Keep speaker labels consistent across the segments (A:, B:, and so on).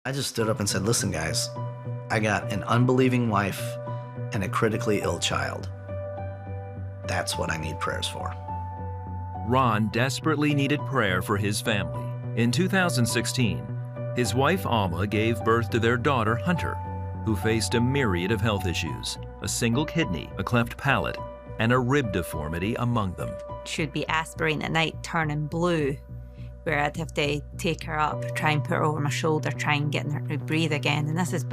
A: I just stood up and said, listen, guys, I got an unbelieving wife and a critically ill child. That's what I need prayers for.
B: Ron desperately needed prayer for his family. In 2016, his wife Alma gave birth to their daughter Hunter, who faced a myriad of health issues, a single kidney, a cleft palate, and a rib deformity among them.
C: She'd be aspirating at night, turning blue, where I'd have to take her up, try and put her over my shoulder, try and get her to breathe again. And this is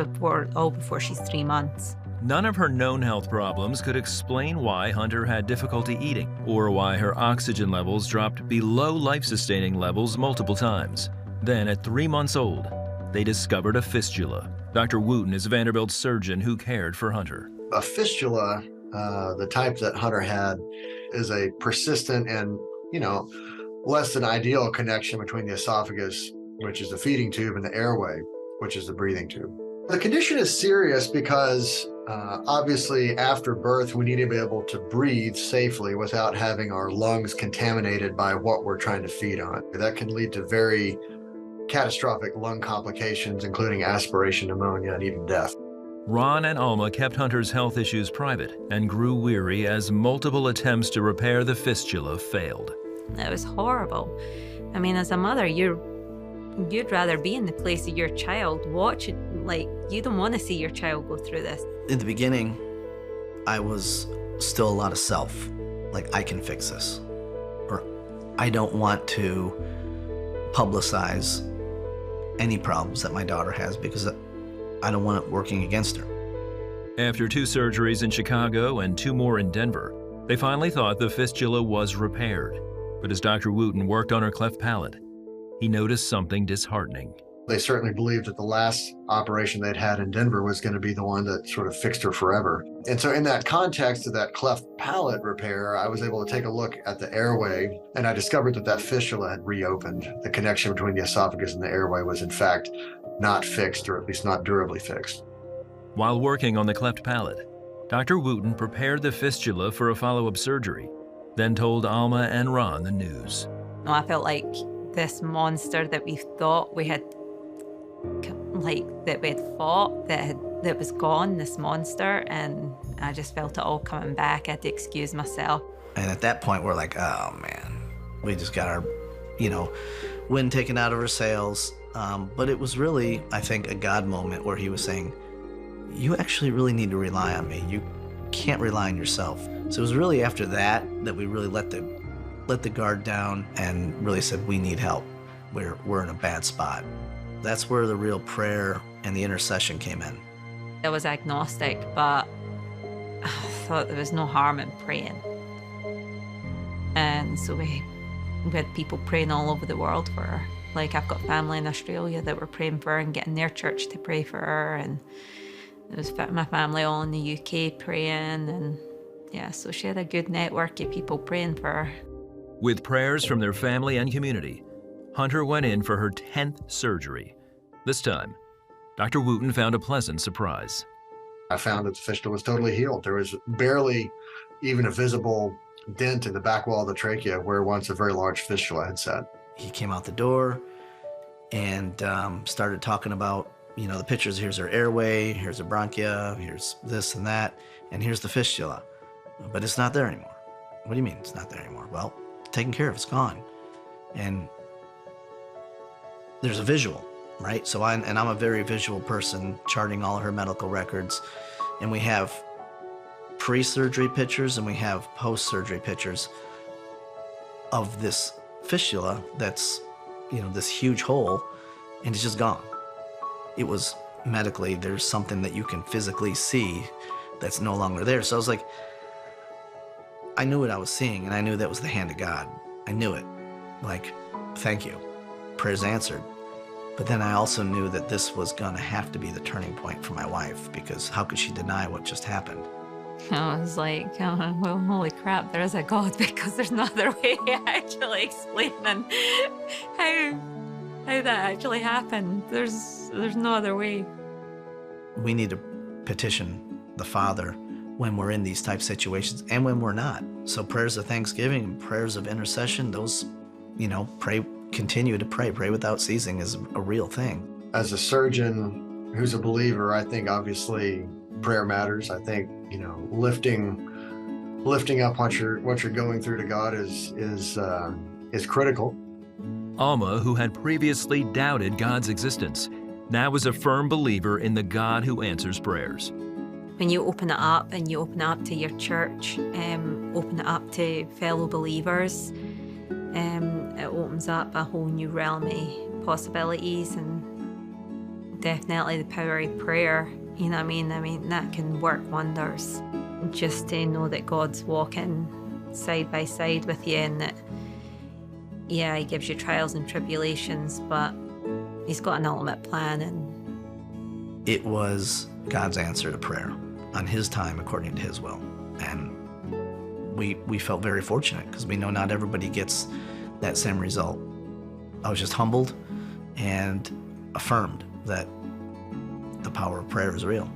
C: all before she's 3 months.
B: None of her known health problems could explain why Hunter had difficulty eating or why her oxygen levels dropped below life-sustaining levels multiple times. Then, at 3 months old, they discovered a fistula. Dr. Wootten is Vanderbilt's surgeon who cared for Hunter.
D: A fistula, the type that Hunter had, is a persistent and, less than ideal connection between the esophagus, which is the feeding tube, and the airway, which is the breathing tube. The condition is serious because obviously after birth, we need to be able to breathe safely without having our lungs contaminated by what we're trying to feed on. That can lead to very catastrophic lung complications, including aspiration pneumonia and even death.
B: Ron and Alma kept Hunter's health issues private and grew weary as multiple attempts to repair the fistula failed.
C: It was horrible. I mean, as a mother, you'd rather be in the place of your child watching. Like, you don't want to see your child go through this.
A: In the beginning, I was still a lot of self. Like, I can fix this. Or I don't want to publicize any problems that my daughter has because I don't want it working against her.
B: After 2 surgeries in Chicago and 2 more in Denver, they finally thought the fistula was repaired. But as Dr. Wootten worked on her cleft palate, he noticed something disheartening.
D: They certainly believed that the last operation they'd had in Denver was going to be the one that sort of fixed her forever. And so in that context of that cleft palate repair, I was able to take a look at the airway, and I discovered that fistula had reopened. The connection between the esophagus and the airway was in fact not fixed, or at least not durably fixed.
B: While working on the cleft palate, Dr. Wootten prepared the fistula for a follow-up surgery, then told Alma and Ron the news.
C: I felt like this monster that we thought we had, that we had fought, that was gone, this monster, and I just felt it all coming back. I had to excuse myself.
A: And at that point, we're like, oh man, we just got our, wind taken out of our sails. But it was really, I think, a God moment where he was saying, you actually really need to rely on me. You can't rely on yourself. So it was really after that we really let the guard down and really said, we need help. We're in a bad spot. That's where the real prayer and the intercession came in.
C: I was agnostic, but I thought there was no harm in praying. And so we had people praying all over the world for her. Like, I've got family in Australia that were praying for her and getting their church to pray for her. And there was my family all in the UK praying. And yeah, so she had a good network of people praying for her.
B: With prayers from their family and community, Hunter went in for her 10th surgery. This time, Dr. Wootten found a pleasant surprise.
D: I found that the fistula was totally healed. There was barely even a visible dent in the back wall of the trachea where once a very large fistula had set.
A: He came out the door and started talking about, the pictures. Here's her airway, here's her bronchia, here's this and that, and here's the fistula. But it's not there anymore. What do you mean it's not there anymore? Well, taken care of, it's gone. And there's a visual, right? So I'm a very visual person, charting all of her medical records. And we have pre-surgery pictures and we have post-surgery pictures of this fistula that's, this huge hole, and it's just gone. It was medically, there's something that you can physically see that's no longer there. So I was like, I knew what I was seeing, and I knew that was the hand of God. I knew it. Like, thank you. Prayers answered. But then I also knew that this was gonna have to be the turning point for my wife, because how could she deny what just happened?
C: I was like, well, holy crap, there is a God, because there's no other way of actually explaining how that actually happened. There's no other way.
A: We need to petition the Father when we're in these type of situations and when we're not. So prayers of thanksgiving and prayers of intercession, those, continue to pray without ceasing is a real thing.
D: as a surgeon who's a believer, I think obviously prayer matters. I think, lifting up what you're going through to God is critical.
B: Alma, who had previously doubted God's existence, now is a firm believer in the God who answers prayers.
C: When you open it up and you open it up to your church, open it up to fellow believers, it opens up a whole new realm of possibilities, and definitely the power of prayer, you know what I mean? I mean, that can work wonders. Just to know that God's walking side by side with you, and that, yeah, he gives you trials and tribulations, but he's got an ultimate plan. And
A: It was God's answer to prayer on his time, according to his will. And we felt very fortunate because we know not everybody gets that same result. I was just humbled and affirmed that the power of prayer is real.